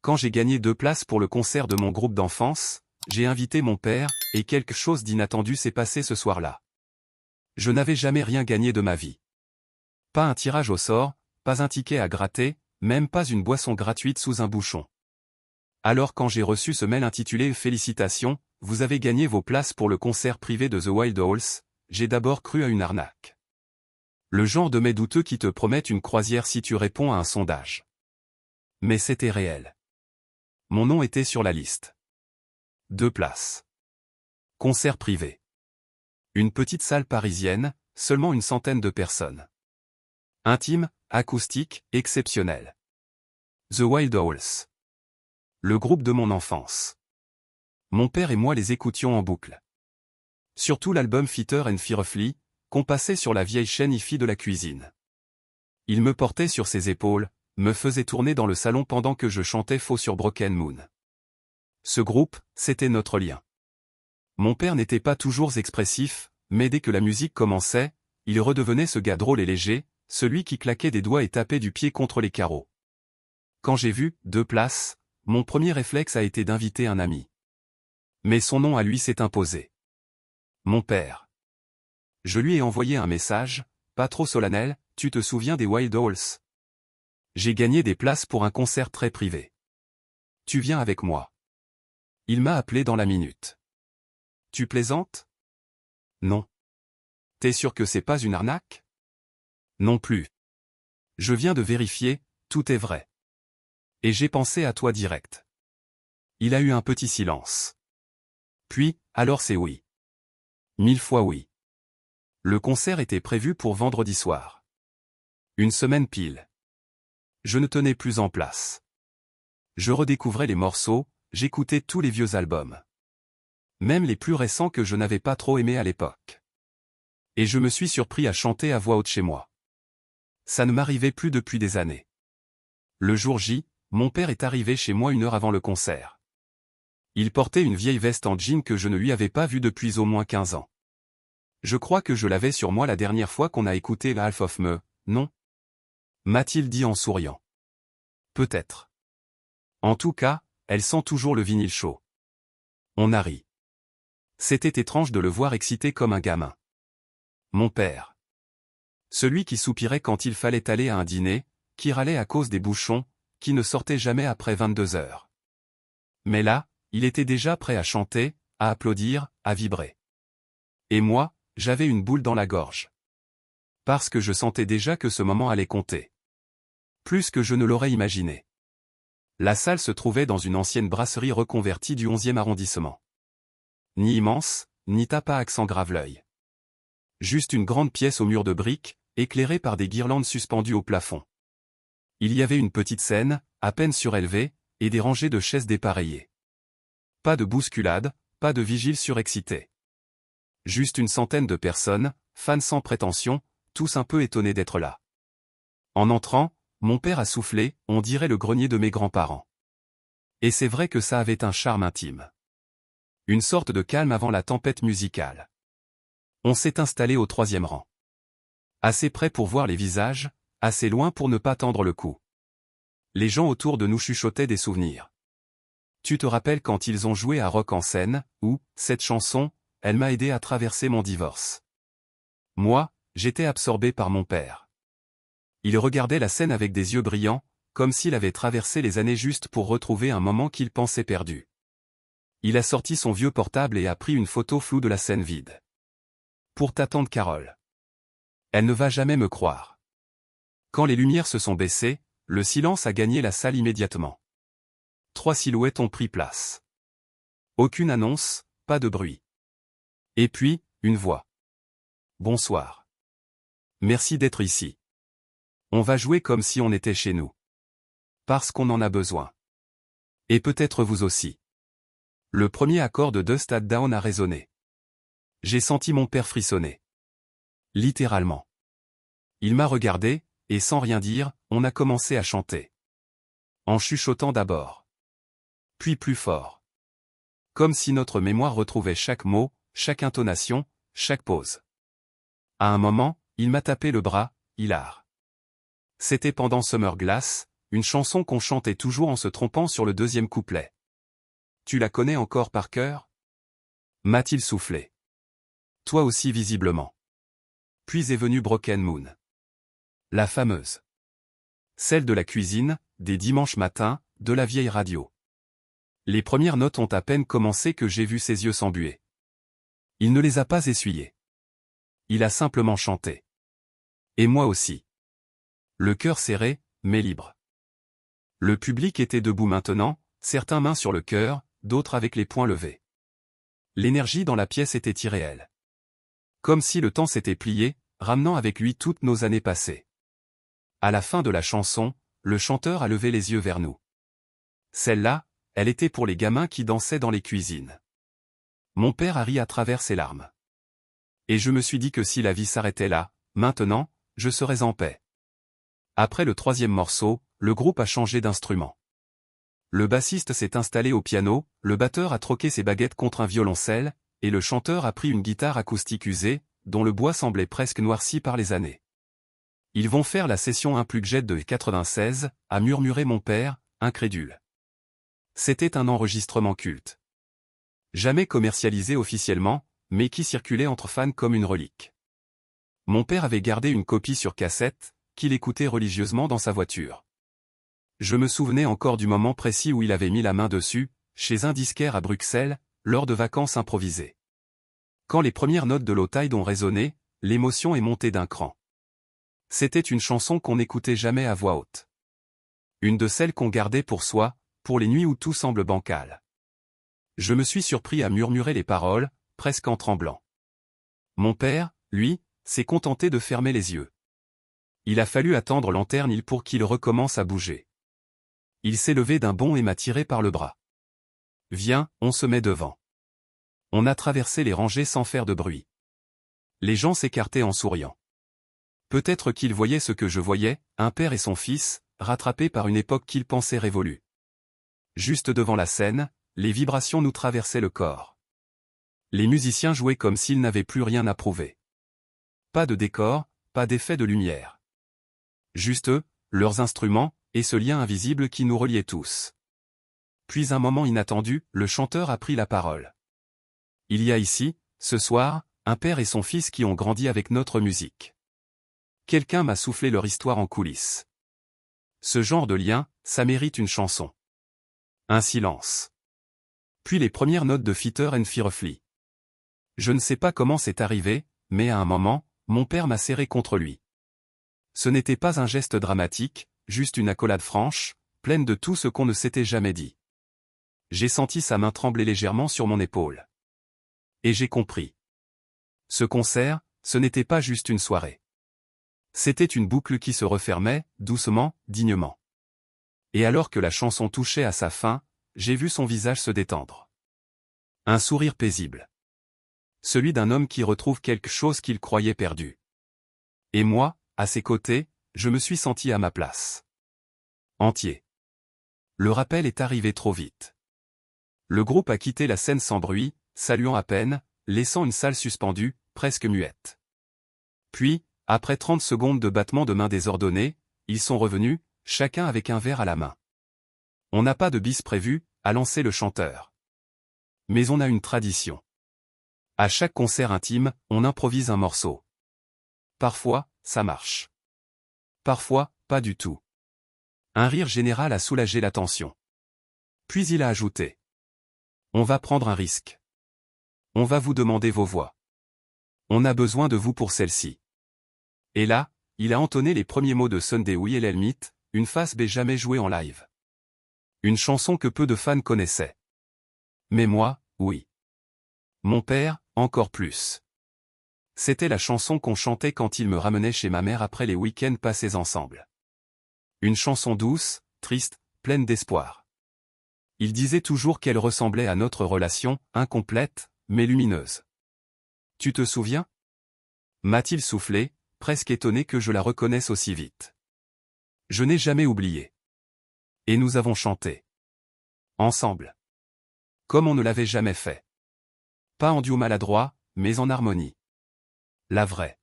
Quand j'ai gagné 2 places pour le concert de mon groupe d'enfance, j'ai invité mon père, et quelque chose d'inattendu s'est passé ce soir-là. Je n'avais jamais rien gagné de ma vie. Pas un tirage au sort, pas un ticket à gratter, même pas une boisson gratuite sous un bouchon. Alors quand j'ai reçu ce mail intitulé « Félicitations, vous avez gagné vos places pour le concert privé de The Wild Halls », j'ai d'abord cru à une arnaque. Le genre de mail douteux qui te promettent une croisière si tu réponds à un sondage. Mais c'était réel. Mon nom était sur la liste. 2 places. Concert privé. Une petite salle parisienne, seulement une centaine de personnes. Intime, acoustique, exceptionnel. The Wild Halls. Le groupe de mon enfance. Mon père et moi les écoutions en boucle. Surtout l'album Fitter and Fearfully, qu'on passait sur la vieille chaîne hi-fi de la cuisine. Il me portait sur ses épaules, me faisait tourner dans le salon pendant que je chantais faux sur Broken Moon. Ce groupe, c'était notre lien. Mon père n'était pas toujours expressif, mais dès que la musique commençait, il redevenait ce gars drôle et léger, celui qui claquait des doigts et tapait du pied contre les carreaux. Quand j'ai vu 2 places, mon premier réflexe a été d'inviter un ami. Mais son nom à lui s'est imposé. Mon père. Je lui ai envoyé un message, pas trop solennel, « Tu te souviens des Wild Halls ? J'ai gagné des places pour un concert très privé. Tu viens avec moi. » Il m'a appelé dans la minute. « Tu plaisantes ? » Non. « T'es sûr que c'est pas une arnaque ? » Non plus. Je viens de vérifier, tout est vrai. Et j'ai pensé à toi direct. Il a eu un petit silence. Puis, alors c'est oui. 1000 fois oui. Le concert était prévu pour vendredi soir. Une semaine pile. Je ne tenais plus en place. Je redécouvrais les morceaux, j'écoutais tous les vieux albums. Même les plus récents que je n'avais pas trop aimés à l'époque. Et je me suis surpris à chanter à voix haute chez moi. Ça ne m'arrivait plus depuis des années. Le jour J, mon père est arrivé chez moi 1 heure avant le concert. Il portait une vieille veste en jean que je ne lui avais pas vue depuis au moins 15 ans. Je crois que je l'avais sur moi la dernière fois qu'on a écouté la Half of Me, non ? M'a-t-il dit en souriant. Peut-être. En tout cas, elle sent toujours le vinyle chaud. On a ri. C'était étrange de le voir excité comme un gamin. Mon père. Celui qui soupirait quand il fallait aller à un dîner, qui râlait à cause des bouchons, qui ne sortait jamais après 22 heures. Mais là, il était déjà prêt à chanter, à applaudir, à vibrer. Et moi, j'avais une boule dans la gorge. Parce que je sentais déjà que ce moment allait compter. Plus que je ne l'aurais imaginé. La salle se trouvait dans une ancienne brasserie reconvertie du 11e arrondissement. Ni immense, ni tape à accent grave-l'œil. Juste une grande pièce au mur de briques, éclairée par des guirlandes suspendues au plafond. Il y avait une petite scène, à peine surélevée, et des rangées de chaises dépareillées. Pas de bousculade, pas de vigile surexcité. Juste une centaine de personnes, fans sans prétention, tous un peu étonnés d'être là. En entrant, mon père a soufflé, on dirait le grenier de mes grands-parents. Et c'est vrai que ça avait un charme intime. Une sorte de calme avant la tempête musicale. On s'est installé au 3e rang. Assez près pour voir les visages, assez loin pour ne pas tendre le cou. Les gens autour de nous chuchotaient des souvenirs. Tu te rappelles quand ils ont joué à Rock en scène, ou, cette chanson, elle m'a aidé à traverser mon divorce. Moi, j'étais absorbé par mon père. Il regardait la scène avec des yeux brillants, comme s'il avait traversé les années juste pour retrouver un moment qu'il pensait perdu. Il a sorti son vieux portable et a pris une photo floue de la scène vide. Pour ta tante Carole. Elle ne va jamais me croire. Quand les lumières se sont baissées, le silence a gagné la salle immédiatement. 3 silhouettes ont pris place. Aucune annonce, pas de bruit. Et puis, une voix. Bonsoir. Merci d'être ici. On va jouer comme si on était chez nous. Parce qu'on en a besoin. Et peut-être vous aussi. Le premier accord de Dust at Dawn a résonné. J'ai senti mon père frissonner. Littéralement. Il m'a regardé, et sans rien dire, on a commencé à chanter. En chuchotant d'abord. Puis plus fort. Comme si notre mémoire retrouvait chaque mot, chaque intonation, chaque pause. À un moment, il m'a tapé le bras, hilar. C'était pendant Summer Glass, une chanson qu'on chantait toujours en se trompant sur le deuxième couplet. Tu la connais encore par cœur? M'a-t-il soufflé. Toi aussi visiblement. Puis est venue Broken Moon. La fameuse. Celle de la cuisine, des dimanches matins, de la vieille radio. Les premières notes ont à peine commencé que j'ai vu ses yeux s'embuer. Il ne les a pas essuyées. Il a simplement chanté. Et moi aussi. Le cœur serré, mais libre. Le public était debout maintenant, certains mains sur le cœur, d'autres avec les poings levés. L'énergie dans la pièce était irréelle. Comme si le temps s'était plié, ramenant avec lui toutes nos années passées. À la fin de la chanson, le chanteur a levé les yeux vers nous. Celle-là, elle était pour les gamins qui dansaient dans les cuisines. Mon père a ri à travers ses larmes. Et je me suis dit que si la vie s'arrêtait là, maintenant, je serais en paix. Après le troisième morceau, le groupe a changé d'instrument. Le bassiste s'est installé au piano, le batteur a troqué ses baguettes contre un violoncelle, et le chanteur a pris une guitare acoustique usée, dont le bois semblait presque noirci par les années. Ils vont faire la session Unplugged de 96, a murmuré mon père, incrédule. C'était un enregistrement culte. Jamais commercialisé officiellement, mais qui circulait entre fans comme une relique. Mon père avait gardé une copie sur cassette, qu'il écoutait religieusement dans sa voiture. Je me souvenais encore du moment précis où il avait mis la main dessus, chez un disquaire à Bruxelles, lors de vacances improvisées. Quand les premières notes de Low Tide ont résonné, l'émotion est montée d'un cran. C'était une chanson qu'on n'écoutait jamais à voix haute. Une de celles qu'on gardait pour soi, pour les nuits où tout semble bancal. Je me suis surpris à murmurer les paroles, presque en tremblant. Mon père, lui, s'est contenté de fermer les yeux. Il a fallu attendre Lanterne pour qu'il recommence à bouger. Il s'est levé d'un bond et m'a tiré par le bras. Viens, on se met devant. On a traversé les rangées sans faire de bruit. Les gens s'écartaient en souriant. Peut-être qu'ils voyaient ce que je voyais, un père et son fils, rattrapés par une époque qu'ils pensaient révolue. Juste devant la scène, les vibrations nous traversaient le corps. Les musiciens jouaient comme s'ils n'avaient plus rien à prouver. Pas de décor, pas d'effet de lumière. Juste eux, leurs instruments, et ce lien invisible qui nous reliait tous. Puis un moment inattendu, le chanteur a pris la parole. Il y a ici, ce soir, un père et son fils qui ont grandi avec notre musique. Quelqu'un m'a soufflé leur histoire en coulisses. Ce genre de lien, ça mérite une chanson. Un silence. Puis les premières notes de Fitter and Firefly. Je ne sais pas comment c'est arrivé, mais à un moment, mon père m'a serré contre lui. Ce n'était pas un geste dramatique, juste une accolade franche, pleine de tout ce qu'on ne s'était jamais dit. J'ai senti sa main trembler légèrement sur mon épaule. Et j'ai compris. Ce concert, ce n'était pas juste une soirée. C'était une boucle qui se refermait, doucement, dignement. Et alors que la chanson touchait à sa fin, j'ai vu son visage se détendre. Un sourire paisible. Celui d'un homme qui retrouve quelque chose qu'il croyait perdu. Et moi, à ses côtés, je me suis senti à ma place. Entier. Le rappel est arrivé trop vite. Le groupe a quitté la scène sans bruit, saluant à peine, laissant une salle suspendue, presque muette. Puis, après 30 secondes de battements de mains désordonnés, ils sont revenus, chacun avec un verre à la main. On n'a pas de bis prévu, a lancé le chanteur. Mais on a une tradition. À chaque concert intime, on improvise un morceau. Parfois, ça marche. Parfois, pas du tout. Un rire général a soulagé la tension. Puis il a ajouté. On va prendre un risque. On va vous demander vos voix. On a besoin de vous pour celle-ci. Et là, il a entonné les premiers mots de Sunday We Will Meet, une face B jamais jouée en live. Une chanson que peu de fans connaissaient. Mais moi, oui. Mon père, encore plus. C'était la chanson qu'on chantait quand il me ramenait chez ma mère après les week-ends passés ensemble. Une chanson douce, triste, pleine d'espoir. Il disait toujours qu'elle ressemblait à notre relation, incomplète, mais lumineuse. Tu te souviens? M'a-t-il soufflé, presque étonné que je la reconnaisse aussi vite. Je n'ai jamais oublié. Et nous avons chanté. Ensemble. Comme on ne l'avait jamais fait. Pas en duo maladroit, mais en harmonie. La vraie.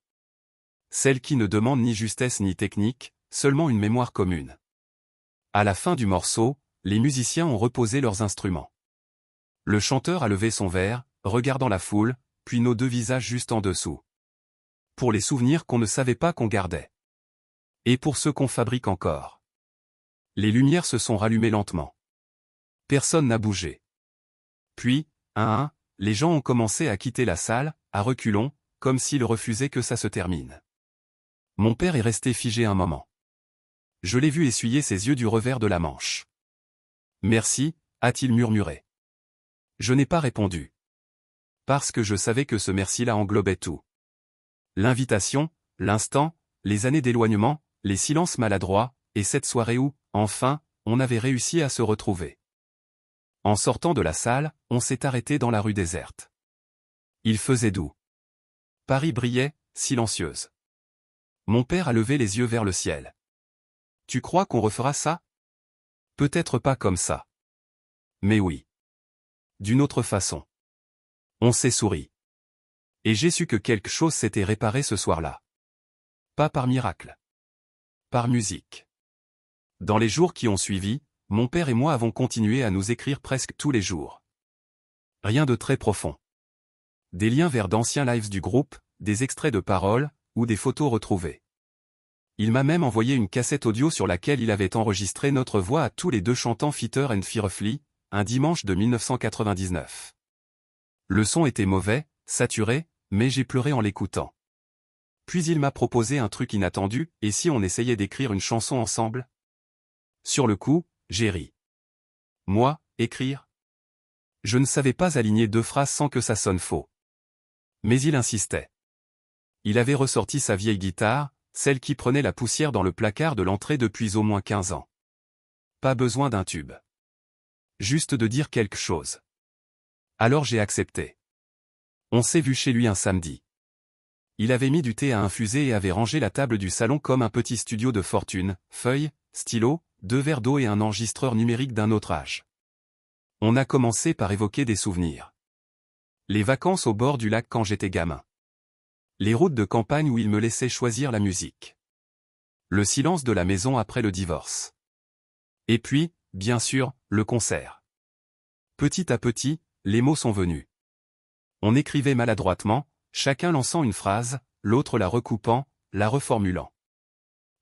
Celle qui ne demande ni justesse ni technique, seulement une mémoire commune. À la fin du morceau, les musiciens ont reposé leurs instruments. Le chanteur a levé son verre, regardant la foule, puis nos deux visages juste en dessous. Pour les souvenirs qu'on ne savait pas qu'on gardait. Et pour ceux qu'on fabrique encore. Les lumières se sont rallumées lentement. Personne n'a bougé. Puis, un à un, les gens ont commencé à quitter la salle, à reculons, comme s'ils refusaient que ça se termine. Mon père est resté figé un moment. Je l'ai vu essuyer ses yeux du revers de la manche. « Merci », a-t-il murmuré. Je n'ai pas répondu. Parce que je savais que ce merci-là englobait tout. L'invitation, l'instant, les années d'éloignement, les silences maladroits, et cette soirée où, enfin, on avait réussi à se retrouver. En sortant de la salle, on s'est arrêté dans la rue déserte. Il faisait doux. Paris brillait, silencieuse. Mon père a levé les yeux vers le ciel. « Tu crois qu'on refera ça ? Peut-être pas comme ça. Mais oui. D'une autre façon. » On s'est souri. Et j'ai su que quelque chose s'était réparé ce soir-là. Pas par miracle. Par musique. Dans les jours qui ont suivi, mon père et moi avons continué à nous écrire presque tous les jours. Rien de très profond. Des liens vers d'anciens lives du groupe, des extraits de paroles, ou des photos retrouvées. Il m'a même envoyé une cassette audio sur laquelle il avait enregistré notre voix à tous les deux chantant Fitter and Fearfully, un dimanche de 1999. Le son était mauvais, saturé, mais j'ai pleuré en l'écoutant. Puis il m'a proposé un truc inattendu, et si on essayait d'écrire une chanson ensemble ? Sur le coup, j'ai ri. Moi, écrire ? Je ne savais pas aligner deux phrases sans que ça sonne faux. Mais il insistait. Il avait ressorti sa vieille guitare, celle qui prenait la poussière dans le placard de l'entrée depuis au moins 15 ans. Pas besoin d'un tube. Juste de dire quelque chose. Alors j'ai accepté. On s'est vu chez lui un samedi. Il avait mis du thé à infuser et avait rangé la table du salon comme un petit studio de fortune, feuilles, stylos, 2 verres d'eau et un enregistreur numérique d'un autre âge. On a commencé par évoquer des souvenirs. Les vacances au bord du lac quand j'étais gamin. Les routes de campagne où il me laissait choisir la musique. Le silence de la maison après le divorce. Et puis, bien sûr, le concert. Petit à petit, les mots sont venus. On écrivait maladroitement, chacun lançant une phrase, l'autre la recoupant, la reformulant.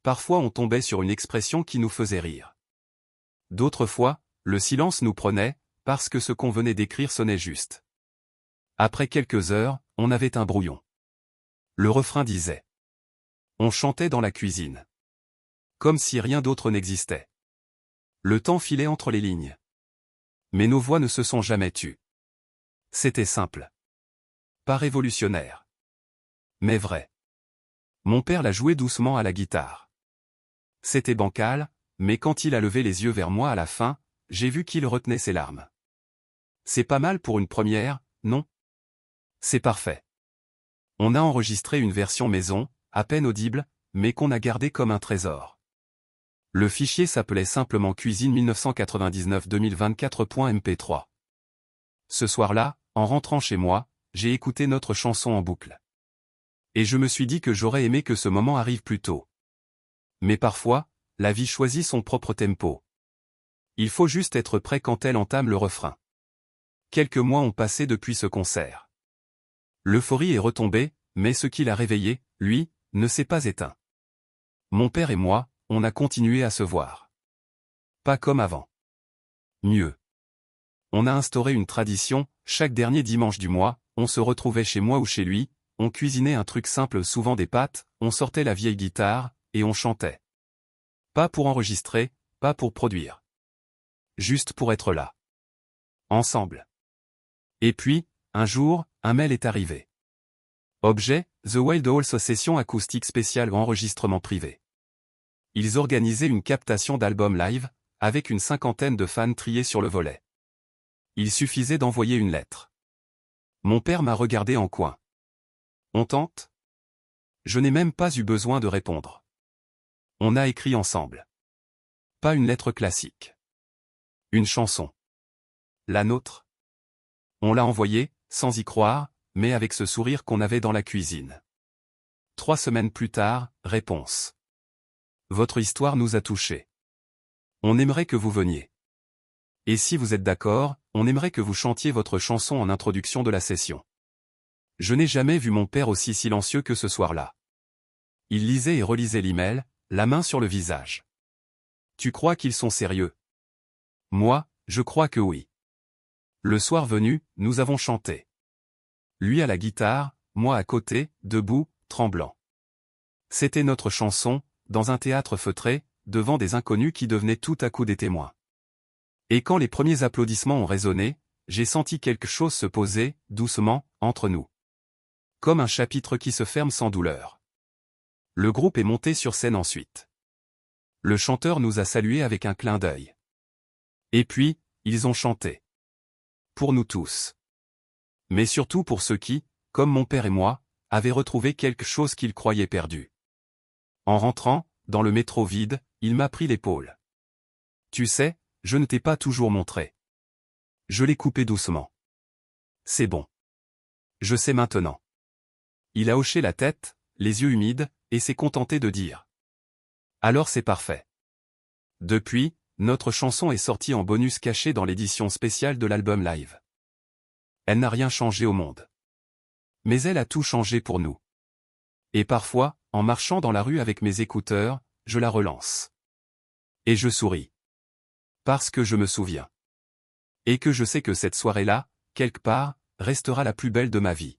Parfois on tombait sur une expression qui nous faisait rire. D'autres fois, le silence nous prenait, parce que ce qu'on venait d'écrire sonnait juste. Après quelques heures, on avait un brouillon. Le refrain disait. On chantait dans la cuisine. Comme si rien d'autre n'existait. Le temps filait entre les lignes. Mais nos voix ne se sont jamais tues. C'était simple. Pas révolutionnaire. Mais vrai. Mon père l'a joué doucement à la guitare. C'était bancal, mais quand il a levé les yeux vers moi à la fin, j'ai vu qu'il retenait ses larmes. C'est pas mal pour une première, non ? C'est parfait. On a enregistré une version maison, à peine audible, mais qu'on a gardée comme un trésor. Le fichier s'appelait simplement Cuisine 1999-2024.mp3. Ce soir-là, en rentrant chez moi, j'ai écouté notre chanson en boucle. Et je me suis dit que j'aurais aimé que ce moment arrive plus tôt. Mais parfois, la vie choisit son propre tempo. Il faut juste être prêt quand elle entame le refrain. Quelques mois ont passé depuis ce concert. L'euphorie est retombée, mais ce qui l'a réveillé, lui, ne s'est pas éteint. Mon père et moi, on a continué à se voir. Pas comme avant. Mieux. On a instauré une tradition, chaque dernier dimanche du mois, on se retrouvait chez moi ou chez lui, on cuisinait un truc simple, souvent des pâtes, on sortait la vieille guitare, et on chantait. Pas pour enregistrer, pas pour produire. Juste pour être là. Ensemble. Et puis, un jour, un mail est arrivé. Objet, The Wild Halls session acoustique spéciale ou enregistrement privé. Ils organisaient une captation d'album live, avec une 50aine de fans triés sur le volet. Il suffisait d'envoyer une lettre. Mon père m'a regardé en coin. On tente ? Je n'ai même pas eu besoin de répondre. On a écrit ensemble. Pas une lettre classique. Une chanson. La nôtre. On l'a envoyée, sans y croire, mais avec ce sourire qu'on avait dans la cuisine. 3 semaines plus tard, réponse. Votre histoire nous a touchés. On aimerait que vous veniez. Et si vous êtes d'accord, on aimerait que vous chantiez votre chanson en introduction de la session. Je n'ai jamais vu mon père aussi silencieux que ce soir-là. Il lisait et relisait l'email, la main sur le visage. Tu crois qu'ils sont sérieux? Moi, je crois que oui. Le soir venu, nous avons chanté. Lui à la guitare, moi à côté, debout, tremblant. C'était notre chanson, dans un théâtre feutré, devant des inconnus qui devenaient tout à coup des témoins. Et quand les premiers applaudissements ont résonné, j'ai senti quelque chose se poser, doucement, entre nous. Comme un chapitre qui se ferme sans douleur. Le groupe est monté sur scène ensuite. Le chanteur nous a salués avec un clin d'œil. Et puis, ils ont chanté. Pour nous tous. Mais surtout pour ceux qui, comme mon père et moi, avaient retrouvé quelque chose qu'ils croyaient perdu. En rentrant, dans le métro vide, il m'a pris l'épaule. Tu sais, je ne t'ai pas toujours montré. Je l'ai coupé doucement. C'est bon. Je sais maintenant. Il a hoché la tête, les yeux humides, et s'est contenté de dire. Alors c'est parfait. Depuis, notre chanson est sortie en bonus caché dans l'édition spéciale de l'album live. Elle n'a rien changé au monde. Mais elle a tout changé pour nous. Et parfois, en marchant dans la rue avec mes écouteurs, je la relance. Et je souris. Parce que je me souviens. Et que je sais que cette soirée-là, quelque part, restera la plus belle de ma vie.